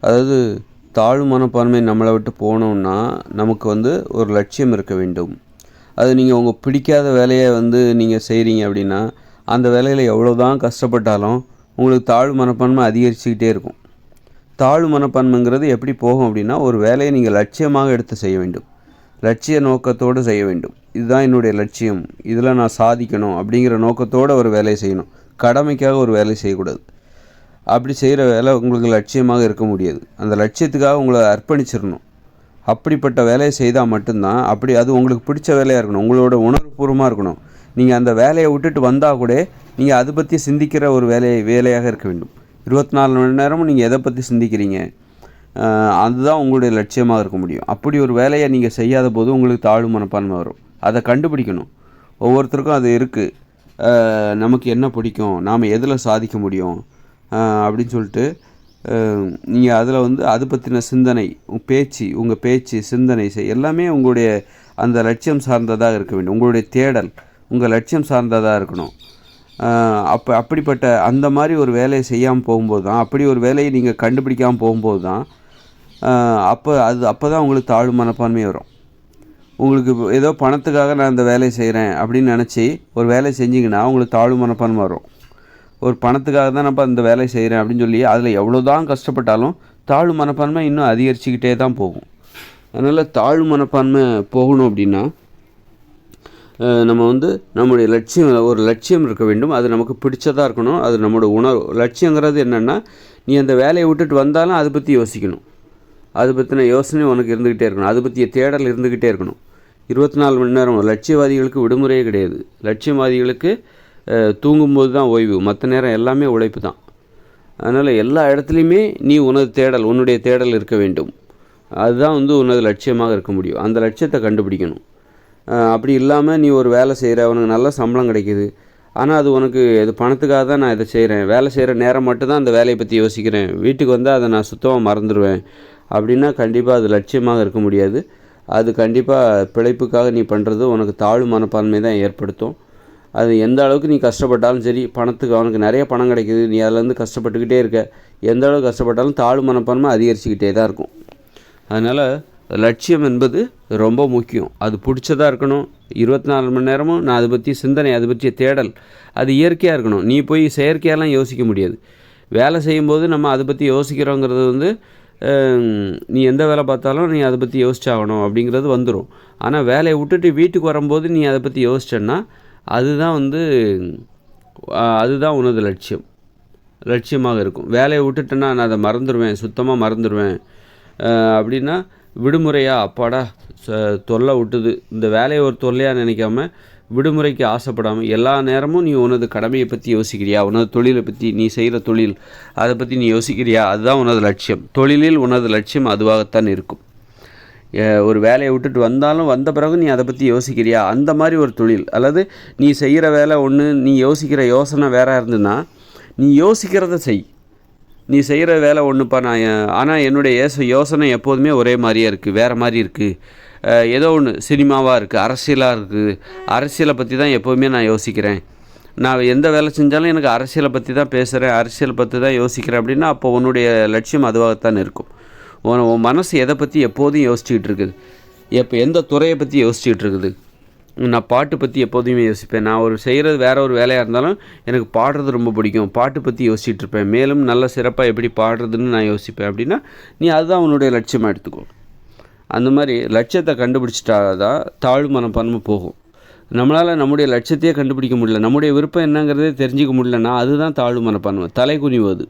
அதாவது தாழ்வு மனப்பான்மை நம்மளை விட்டு போகணுன்னா நமக்கு ஒரு லட்சியம் இருக்க வேண்டும். அது நீங்கள் உங்கள் பிடிக்காத வேலையை நீங்கள் செய்கிறீங்க அப்படின்னா அந்த வேலையில் எவ்வளோ தான் கஷ்டப்பட்டாலும் உங்களுக்கு தாழ்வு மனப்பான்மை அதிகரிச்சுக்கிட்டே இருக்கும். தாழ்வு மனப்பான்மைங்கிறது எப்படி போகும் அப்படின்னா, ஒரு வேலையை நீங்கள் லட்சியமாக எடுத்து செய்ய வேண்டும், லட்சிய நோக்கத்தோடு செய்ய வேண்டும். இதுதான் என்னுடைய லட்சியம், இதில் நான் சாதிக்கணும் அப்படிங்கிற நோக்கத்தோடு ஒரு வேலையை செய்யணும். கடமைக்காக ஒரு வேலை செய்யக்கூடாது. அப்படி செய்கிற வேலை உங்களுக்கு லட்சியமாக இருக்க முடியாது. அந்த லட்சியத்துக்காக உங்களை அர்ப்பணிச்சிடணும். அப்படிப்பட்ட வேலையை செய்தால் மட்டும்தான் அது உங்களுக்கு பிடிச்ச வேலையாக இருக்கணும், உங்களோட உணர்வுபூர்வமாக இருக்கணும். நீங்கள் அந்த வேலையை விட்டுட்டு வந்தால் கூட நீங்கள் அதை பற்றி சிந்திக்கிற ஒரு வேலையாக இருக்க வேண்டும். 24 மணி நேரமும் நீங்கள் எதை பற்றி சிந்திக்கிறீங்க, அதுதான் உங்களுடைய லட்சியமாக இருக்க முடியும். அப்படி ஒரு வேலையை நீங்கள் செய்யாத போது உங்களுக்கு தாழ்வு மனப்பான்மை வரும். அதை கண்டுபிடிக்கணும். ஒவ்வொருத்தருக்கும் அது இருக்குது. நமக்கு என்ன பிடிக்கும், நாம் எதில் சாதிக்க முடியும் அப்படின்னு சொல்லிட்டு நீங்கள் அதில் அது பற்றின சிந்தனை, உங்கள் பேச்சு சிந்தனை எல்லாமே உங்களுடைய அந்த லட்சியம் சார்ந்ததாக இருக்க வேண்டும். உங்களுடைய தேடல் உங்கள் லட்சியம் சார்ந்ததாக இருக்கணும். அப்படிப்பட்ட அந்த மாதிரி ஒரு வேலையை செய்யாமல் போகும்போது தான், அப்படி ஒரு வேலையை நீங்கள் கண்டுபிடிக்காமல் போகும்போது தான் அப்போ தான் உங்களுக்கு தாழ்வு மனப்பான்மை வரும். உங்களுக்கு ஏதோ பணத்துக்காக நான் இந்த வேலையை செய்கிறேன் அப்படின்னு நினச்சி ஒரு வேலையை செஞ்சிங்கன்னா உங்களுக்கு தாழ்வு மனப்பான்மை வரும். ஒரு பணத்துக்காக தான் நான் இந்த வேலையை செய்கிறேன் அப்படின்னு சொல்லி அதில் எவ்வளோ தான் கஷ்டப்பட்டாலும் தாழ்வு மனப்பான்மை இன்னும் அதிகரிச்சுக்கிட்டே தான் போகும். அதனால் தாழ்வு மனப்பான்மை போகணும் அப்படின்னா நம்ம நம்முடைய ஒரு லட்சியம் இருக்க வேண்டும். அது நமக்கு பிடிச்சதாக இருக்கணும். அது நம்மளோட லட்சியங்கிறது என்னென்னா, நீ அந்த வேலையை விட்டுட்டு வந்தாலும் அதை பற்றி யோசிக்கணும். அதை பற்றின யோசனை உனக்கு இருந்துக்கிட்டே இருக்கணும். அதை பற்றிய தேடல் இருந்துக்கிட்டே இருக்கணும். 24 மணி நேரம். லட்சியவாதிகளுக்கு விடுமுறையே கிடையாது. லட்சியவாதிகளுக்கு தூங்கும்போது தான் ஓய்வு, மற்ற நேரம் எல்லாமே உழைப்பு தான். அதனால் எல்லா இடத்துலையுமே நீ உன்னுடைய தேடல் இருக்க வேண்டும். அதுதான் உனது லட்சியமாக இருக்க முடியும். அந்த லட்சியத்தை கண்டுபிடிக்கணும். அப்படி இல்லாமல் நீ ஒரு வேலை செய்கிற, உனக்கு நல்ல சம்பளம் கிடைக்கிது, ஆனால் அது உனக்கு பணத்துக்காக தான் நான் இதை செய்கிறேன், வேலை செய்கிற நேரம் மட்டும்தான் அந்த வேலையை பற்றி யோசிக்கிறேன், வீட்டுக்கு வந்தால் அதை நான் சுத்தமாக மறந்துடுவேன் அப்படின்னா கண்டிப்பாக அது லட்சியமாக இருக்க முடியாது. அது கண்டிப்பாக பிழைப்புக்காக நீ பண்ணுறது உனக்கு தாழ்வு மனப்பான்மை தான் ஏற்படுத்தும். அது எந்த அளவுக்கு நீ கஷ்டப்பட்டாலும் சரி, பணத்துக்கு அவனுக்கு நிறைய பணம் கிடைக்கிது, நீ அதிலேருந்து கஷ்டப்பட்டுக்கிட்டே இருக்க, எந்த அளவுக்கு கஷ்டப்பட்டாலும் தாழ்வு மனப்பான்மை அதிகரிச்சுக்கிட்டே தான் இருக்கும். அதனால் லட்சியம் என்பது ரொம்ப முக்கியம். அது பிடிச்சதாக இருக்கணும். 24 மணி நேரமும் நான் அதை பற்றி சிந்தனை, அதை பற்றிய தேடல் அது இயற்கையாக இருக்கணும். நீ போய் செயற்கையாலாம் யோசிக்க முடியாது. வேலை செய்யும்போது நம்ம அதை பற்றி யோசிக்கிறோங்கிறது நீ எந்த வேலை பார்த்தாலும் நீ அதை பற்றி யோசிச்சாகணும் அப்படிங்கிறது வந்துடும். ஆனால் வேலையை விட்டுட்டு வீட்டுக்கு வரும்போது நீ அதை பற்றி யோசிச்சேன்னா அதுதான் உனது லட்சியமாக இருக்கும். வேலையை விட்டுட்டேன்னா நான் அதை மறந்துடுவேன், சுத்தமாக மறந்துடுவேன் அப்படின்னா விடுமுறையா, அப்பாடா தொல்லை விட்டுது, இந்த வேலையை ஒரு தொல்லையாக நினைக்காம விடுமுறைக்கு ஆசைப்படாமல் எல்லா நேரமும் நீ உனது கடமையை பற்றி யோசிக்கிறியா, உனது தொழிலை பற்றி, நீ செய்கிற தொழில் அதை பற்றி நீ யோசிக்கிறியா, அதுதான் உனது லட்சியம். தொழிலில் உனது லட்சியம் அதுவாகத்தான் இருக்கும். ஒரு வேலையை விட்டுட்டு வந்தாலும் வந்த பிறகு நீ அதை பற்றி யோசிக்கிறியா, அந்த மாதிரி ஒரு தொழில், அல்லது நீ செய்கிற வேலை ஒன்று, நீ யோசிக்கிற யோசனை வேறு இருந்துன்னா நீ யோசிக்கிறத செய். நீ செய்கிற வேலை ஒன்றுப்பா, ஆனால் என்னுடைய யோசனை எப்போதுமே ஒரே மாதிரியே இருக்குது, வேறு மாதிரி இருக்குது, ஏதோ ஒன்று சினிமாவாக இருக்குது, அரசியலாக இருக்குது, அரசியலை பற்றி தான் எப்போதுமே நான் யோசிக்கிறேன், நான் எந்த வேலை செஞ்சாலும் எனக்கு அரசியலை பற்றி தான் பேசுகிறேன், அரசியல் பற்றி தான் யோசிக்கிறேன் அப்படின்னா அப்போ உன்னுடைய லட்சியம் அதுவாகத்தான் இருக்கும். உன் மனசு எதை பற்றி எப்போதும் யோசிச்சுக்கிட்டு இருக்குது, எந்த துறையை பற்றி யோசிச்சுக்கிட்டு இருக்குது. நான் பாட்டு பற்றி எப்போதுமே யோசிப்பேன். நான் செய்கிறது வேறு ஒரு வேலையாக இருந்தாலும் எனக்கு பாடுறது ரொம்ப பிடிக்கும், பாட்டு பற்றி யோசிச்சுட்டு இருப்பேன், மேலும் நல்ல சிறப்பாக எப்படி பாடுறதுன்னு நான் யோசிப்பேன் அப்படின்னா நீ அதுதான் உன்னுடைய லட்சியமாக எடுத்துக்கோ. அந்த மாதிரி லட்சியத்தை கண்டுபிடிச்சிட்டா தான் தாழ்வு மனப்பான்மை போகும். நம்மளால் நம்முடைய லட்சியத்தையே கண்டுபிடிக்க முடியல, நம்முடைய விருப்பம் என்னங்கிறதே தெரிஞ்சிக்க முடியலன்னா அதுதான் தாழ்வு மனப்பான்மை, தலை குனிவது.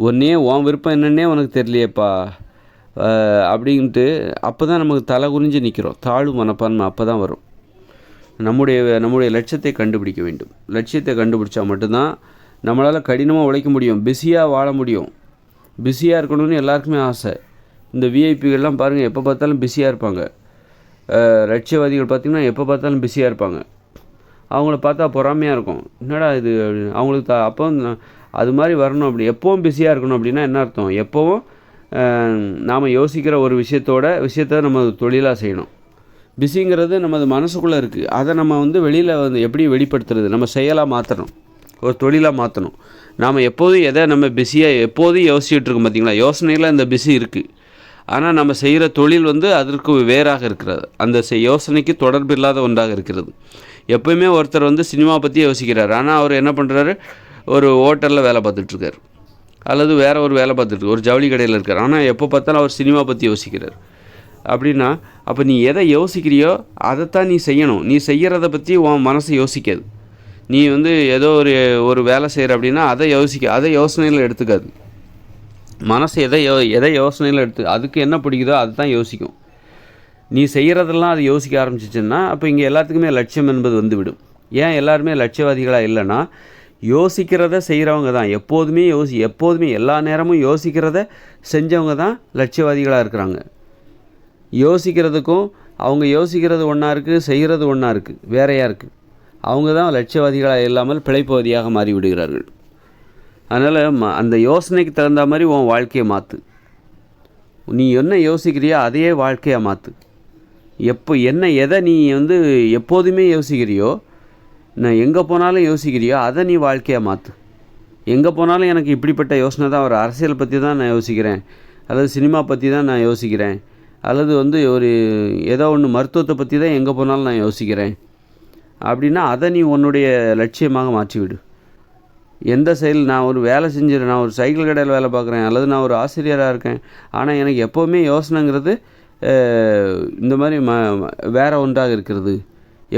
உன் விருப்பம் என்னன்னே உனக்கு தெரியலையேப்பா அப்படின்ட்டு அப்போ தான் நமக்கு தலை குனிஞ்சு நிற்கிறோம். தாழ்வு மனப்பான்மை அப்போ தான் வரும். நம்முடைய லட்சியத்தை கண்டுபிடிக்க வேண்டும். லட்சியத்தை கண்டுபிடிச்சா மட்டும்தான் நம்மளால் கடினமாக உழைக்க முடியும், பிஸியாக வாழ முடியும். பிஸியாக இருக்கணும்னு எல்லாருக்குமே ஆசை. இந்த விஐபிகள்லாம் பாருங்கள், எப்போ பார்த்தாலும் பிஸியாக இருப்பாங்க. லட்சியவாதிகள் பார்த்திங்கன்னா எப்போ பார்த்தாலும் பிஸியாக இருப்பாங்க. அவங்கள பார்த்தா பொறாமையாக இருக்கும், என்னடா இது அவங்களுக்கு அப்போ அது மாதிரி வரணும். அப்படி எப்போவும் பிஸியாக இருக்கணும் அப்படின்னா என்ன அர்த்தம், எப்போவும் நாம் யோசிக்கிற ஒரு விஷயத்தை நம்ம தொழிலாக செய்யணும். பிஸிங்கிறது நமது மனசுக்குள்ளே இருக்குது, அதை நம்ம வெளியில் எப்படி வெளிப்படுத்துறது, நம்ம செயலாக மாற்றணும். ஒரு தொழிலாக மாற்றணும். நாம் எப்போதும் எதை நம்ம பிஸியாக எப்போதும் யோசிச்சுட்டு இருக்கோம் பார்த்தீங்களா, யோசனையில் இந்த பிஸி இருக்குது. ஆனால் நம்ம செய்கிற தொழில் வந்து அதற்கு வேறாக இருக்கிறது, அந்த யோசனைக்கு தொடர்பு இல்லாத ஒன்றாக இருக்கிறது. எப்போயுமே ஒருத்தர் வந்து சினிமா பற்றி யோசிக்கிறார், ஆனால் அவர் என்ன பண்ணுறாரு, ஒரு ஹோட்டலில் வேலை பார்த்துட்ருக்கார், அல்லது வேறு ஒரு வேலை பார்த்துட்டு ஒரு ஜவுளி கடையில் இருக்கார். ஆனால் எப்போ பார்த்தாலும் அவர் சினிமா பற்றி யோசிக்கிறார். அப்படின்னா அப்போ நீ எதை யோசிக்கிறியோ அதைத்தான் நீ செய்யணும். நீ செய்கிறத பற்றி உன் மனசு யோசிக்காது. நீ வந்து ஏதோ ஒரு வேலை செய்கிற அப்படின்னா அதை யோசனையில் எடுத்துக்காது. மனசு எதை யோசனையில் அதுக்கு என்ன பிடிக்குதோ அதை தான் யோசிக்கும். நீ செய்கிறதெல்லாம் அது யோசிக்க ஆரம்பிச்சிச்சுன்னா அப்போ இங்கே எல்லாத்துக்குமே லட்சியம் என்பது வந்துவிடும். ஏன் எல்லாருமே லட்சியவாதிகளாக இல்லைன்னா, யோசிக்கிறத செய்கிறவங்க தான் எப்போதுமே எல்லா நேரமும் யோசிக்கிறத செஞ்சவங்க தான் லட்சியவாதிகளாக இருக்கிறாங்க. யோசிக்கிறதுக்கும் அவங்க யோசிக்கிறது ஒன்றா இருக்குது, செய்கிறது ஒன்றா இருக்குது, வேறையாக இருக்குது. அவங்க தான் லட்சியவாதிகளாக இல்லாமல் பிழைப்பவாதியாக மாறிவிடுகிறார்கள். அதனால் அந்த யோசனைக்கு தகுந்த மாதிரி உன் வாழ்க்கையை மாற்று. நீ என்ன யோசிக்கிறியோ அதையே வாழ்க்கையாக மாற்று. எதை நீ வந்து எப்போதுமே யோசிக்கிறியோ, நான் எங்கே போனாலும் யோசிக்கிறியோ அதை நீ வாழ்க்கையாக மாற்று. எங்கே போனாலும் எனக்கு இப்படிப்பட்ட யோசனை தான், ஒரு அரசியல் பற்றி தான் நான் யோசிக்கிறேன், அல்லது சினிமா பற்றி தான் நான் யோசிக்கிறேன், அல்லது வந்து ஏதோ ஒன்று மருத்துவத்தை பற்றி தான் எங்கே போனாலும் நான் யோசிக்கிறேன் அப்படின்னா அதை நீ உன்னுடைய லட்சியமாக மாற்றிவிடு. எந்த செயல், நான் ஒரு வேலை செஞ்சிடறேன், நான் ஒரு சைக்கிள் கடையில் வேலை பார்க்குறேன், அல்லது நான் ஒரு ஆசிரியராக இருக்கேன், ஆனால் எனக்கு எப்போவுமே யோசனைங்கிறது இந்த மாதிரி வேறு ஒன்றாக இருக்கிறது.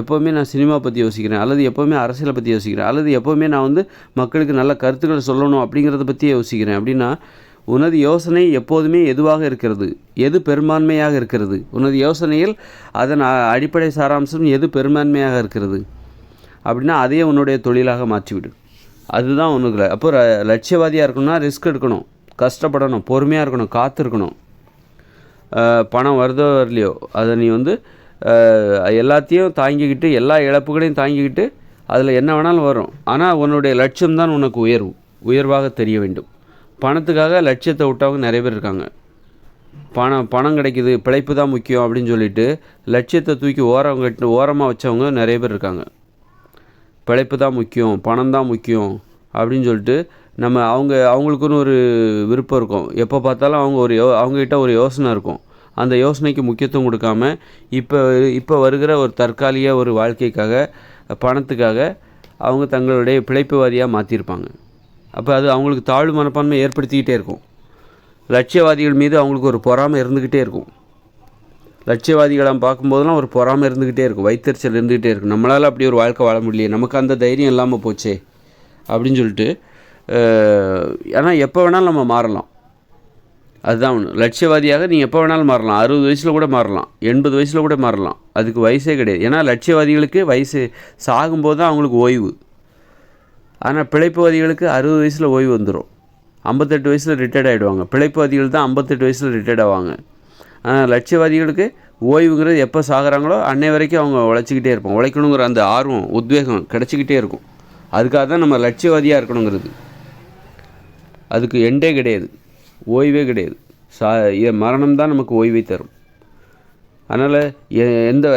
எப்போவுமே நான் சினிமா பற்றி யோசிக்கிறேன், அல்லது எப்போவுமே அரசியலை பற்றி யோசிக்கிறேன், அல்லது எப்போவுமே நான் வந்து மக்களுக்கு நல்ல கருத்துக்களை சொல்லணும் அப்படிங்கிறத பற்றியே யோசிக்கிறேன் அப்படின்னா, உனது யோசனை எப்போதுமே எதுவாக இருக்கிறது, எது பெரும்பான்மையாக இருக்கிறது, உனது யோசனையில் அதன் அடிப்படை சாராம்சம் எது பெரும்பான்மையாக இருக்கிறது அப்படின்னா அதையே உன்னுடைய தொழிலாக மாற்றிவிடு. அதுதான் உனக்கு. அப்போ லட்சியவாதியாக இருக்கணும்னா ரிஸ்க் எடுக்கணும், கஷ்டப்படணும், பொறுமையாக இருக்கணும், காத்திருக்கணும். பணம் வருதோ வரலையோ அதை நீ வந்து எல்லாத்தையும் தாங்கிக்கிட்டு, எல்லா இழப்புகளையும் தாங்கிக்கிட்டு, அதில் என்ன வேணாலும் வரும், ஆனால் உன்னுடைய லட்சியம்தான் உனக்கு உயர்வாக தெரிய வேண்டும். பணத்துக்காக லட்சியத்தை விட்டவங்க நிறைய பேர் இருக்காங்க. பணம் கிடைக்குது, பிழைப்பு தான் முக்கியம் அப்படின்னு சொல்லிட்டு லட்சியத்தை தூக்கி ஓரமாக வச்சவங்க நிறைய பேர் இருக்காங்க. பிழைப்பு தான் முக்கியம், பணம் தான் முக்கியம் அப்படின்னு சொல்லிட்டு அவங்களுக்குன்னு ஒரு விருப்பம் இருக்கும். எப்போ பார்த்தாலும் அவங்ககிட்ட ஒரு யோசனை இருக்கும். அந்த யோசனைக்கு முக்கியத்துவம் கொடுக்காம இப்போ வருகிற ஒரு தற்காலிக ஒரு வாழ்க்கைக்காக, பணத்துக்காக அவங்க தங்களுடைய பிழைப்புவாதியாக மாற்றிருப்பாங்க. அப்போ அது அவங்களுக்கு தாழ்வு மனப்பான்மை ஏற்படுத்திக்கிட்டே இருக்கும். லட்சியவாதிகள் மீது அவங்களுக்கு ஒரு பொறாமை இருந்துக்கிட்டே இருக்கும். லட்சியவாதிகளை பார்க்கும்போதெல்லாம் ஒரு பொறாமை இருந்துக்கிட்டே இருக்கும், வைத்தறிச்சல் இருந்துக்கிட்டே இருக்கும். நம்மளால் அப்படி ஒரு வாழ்க்கை வாழ முடியலையே, நமக்கு அந்த தைரியம் இல்லாமல் போச்சே அப்படின்னு சொல்லிட்டு. ஆனால் எப்போ வேணாலும் நம்ம மாறலாம், அதுதான் ஒன்று. லட்சியவாதியாக நீ எப்போ வேணாலும் மாறலாம். 60 வயசில் கூட மாறலாம், 80 வயசில் கூட மாறலாம், அதுக்கு வயசே கிடையாது. ஏன்னா லட்சியவாதிகளுக்கு வயசு சாகும்போது தான் அவங்களுக்கு ஓய்வு. ஆனால் பிழைப்புவாதிகளுக்கு 60 வயசில் ஓய்வு வந்துடும், 58 வயசில் ரிட்டையர்ட் ஆகிடுவாங்க. பிழைப்புவாதிகள் தான் 58 வயசில் ரிட்டையர்ட் ஆவாங்க. ஆனால் லட்சியவாதிகளுக்கு ஓய்வுங்கிறது எப்போ சாகிறாங்களோ அன்னை வரைக்கும் அவங்க உழைச்சிக்கிட்டே இருப்போம். உழைக்கணுங்கிற அந்த ஆர்வம், உத்வேகம் கிடச்சிக்கிட்டே இருக்கும். அதுக்காக தான் நம்ம லட்சியவாதியாக இருக்கணுங்கிறது. அதுக்கு எண்டே கிடையாது, ஓய்வே கிடையாது. மரணம் தான் நமக்கு ஓய்வை தரும். அதனால்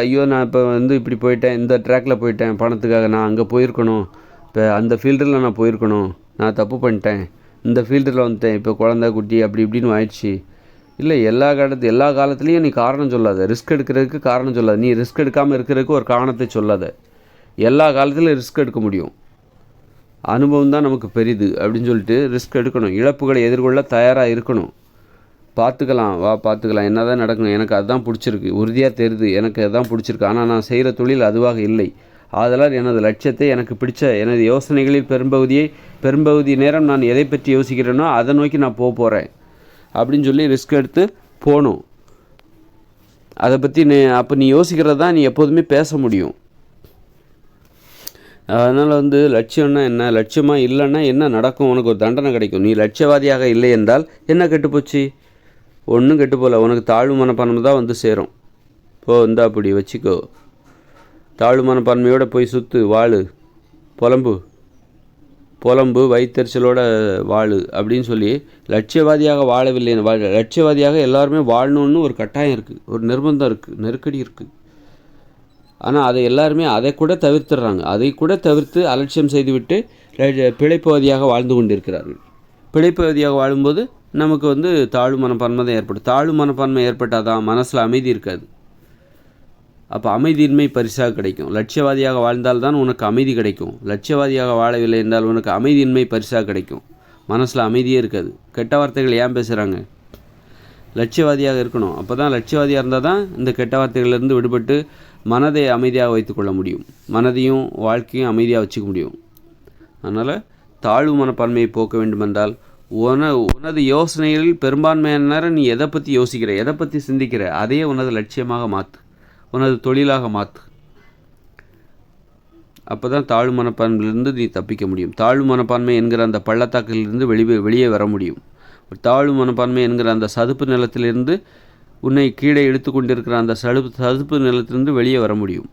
ஐயோ நான் இப்போ வந்து இப்படி போயிட்டேன், இந்த ட்ராக்கில் போயிட்டேன், பணத்துக்காக நான் அங்கே போயிருக்கணும், இப்போ அந்த ஃபீல்டில் நான் போயிருக்கணும், நான் தப்பு பண்ணிட்டேன், இந்த ஃபீல்டில் வந்துட்டேன், இப்போ குழந்தை குட்டி அப்படி இப்படின்னு ஆயிடுச்சு. இல்லை, எல்லா காலத்துலேயும் நீ காரணம் சொல்லாத. ரிஸ்க் எடுக்கிறதுக்கு காரணம் சொல்லாத. நீ ரிஸ்க் எடுக்காமல் இருக்கிறதுக்கு ஒரு காரணத்தை சொல்லாத. எல்லா காலத்துலையும் ரிஸ்க் எடுக்க முடியும். அனுபவம் தான் நமக்கு பெரிது அப்படின்னு சொல்லிட்டு ரிஸ்க் எடுக்கணும். இழப்புகளை எதிர்கொள்ள தயாராக இருக்கணும். பார்த்துக்கலாம் என்ன தான் நடக்கணும், எனக்கு அதுதான் பிடிச்சிருக்கு, உறுதியாக தெரியுது எனக்கு அதுதான் பிடிச்சிருக்கு, ஆனால் நான் செய்கிற தொழில் அதுவாக இல்லை. ஆதலால் எனது லட்சியத்தை, எனக்கு பிடிச்ச எனது யோசனைகளில் பெரும்பகுதி நேரம் நான் எதை பற்றி யோசிக்கிறேனோ அதை நோக்கி நான் போகிறேன் அப்படின்னு சொல்லி ரிஸ்க் எடுத்து போகணும். அதை பற்றி அப்போ நீ யோசிக்கிறது தான் நீ எப்போதுமே பேச முடியும். அதனால் வந்து லட்சியம்னா என்ன, லட்சியமாக இல்லைன்னா என்ன நடக்கும், உனக்கு ஒரு தண்டனை கிடைக்கும். நீ லட்சியவாதியாக இல்லை என்றால் என்ன கெட்டுப்போச்சு? ஒன்றும் கெட்டு போகல, உனக்கு தாழ்வு மனப்பான்மை தான் வந்து சேரும். இந்தா அப்படி வச்சுக்கோ, தாழ்வு மனப்பான்மையோடு போய் சுற்று, வாழு, புலம்பு, வைத்தறிச்சலோட வாழு அப்படின்னு சொல்லி லட்சியவாதியாக வாழவில்லை. லட்சியவாதியாக எல்லாருமே வாழணுன்னு ஒரு கட்டாயம் இருக்குது, ஒரு நிர்பந்தம் இருக்குது, நெருக்கடி இருக்குது. ஆனால் அதை எல்லாருமே அதை கூட தவிர்த்துடுறாங்க. அதை கூட தவிர்த்து அலட்சியம் செய்துவிட்டு பிழைப்பகுதியாக வாழ்ந்து கொண்டிருக்கிறார்கள். பிழைப்பகுதியாக வாழும்போது நமக்கு தாழ்வு மனப்பான்மை தான் ஏற்படும். தாழ்வு மனப்பான்மை ஏற்பட்டால் தான் மனசில் அமைதி இருக்காது. அப்போ அமைதியின்மை பரிசாக கிடைக்கும். லட்சியவாதியாக வாழ்ந்தால்தான் உனக்கு அமைதி கிடைக்கும். லட்சியவாதியாக வாழவில்லை என்றால் உனக்கு அமைதியின்மை பரிசாக கிடைக்கும். மனசில் அமைதியே இருக்காது. கெட்ட வார்த்தைகள் ஏன் பேசுகிறாங்க? லட்சியவாதியாக இருக்கணும். அப்போ தான் லட்சியவாதியாக இருந்தால் தான் இந்த கெட்ட வார்த்தைகளிலிருந்து விடுபட்டு மனதை அமைதியாக வைத்துக்கொள்ள முடியும். மனதையும் வாழ்க்கையும் அமைதியாக வச்சுக்க முடியும். அதனால் தாழ்வு மனப்பான்மையை போக்க வேண்டுமென்றால் உனது யோசனைகளில் பெரும்பான்மையான நேரம் நீ எதை பற்றி யோசிக்கிற, எதை பற்றி சிந்திக்கிற, அதையே உனது லட்சியமாக மாற்று, உனது தொழிலாக மாற்று. அப்போ தான் தாழ்வு மனப்பான்மையிலிருந்து நீ தப்பிக்க முடியும். தாழ்வு மனப்பான்மை என்கிற அந்த பள்ளத்தாக்கிலிருந்து வெளியே வர முடியும். ஒரு தாழ்வு மனப்பான்மை என்கிற அந்த சதுப்பு நிலத்திலிருந்து உன்னை கீழே இழுத்து கொண்டிருக்கிற அந்த சதுப்பு நிலத்திலிருந்து வெளியே வர முடியும்.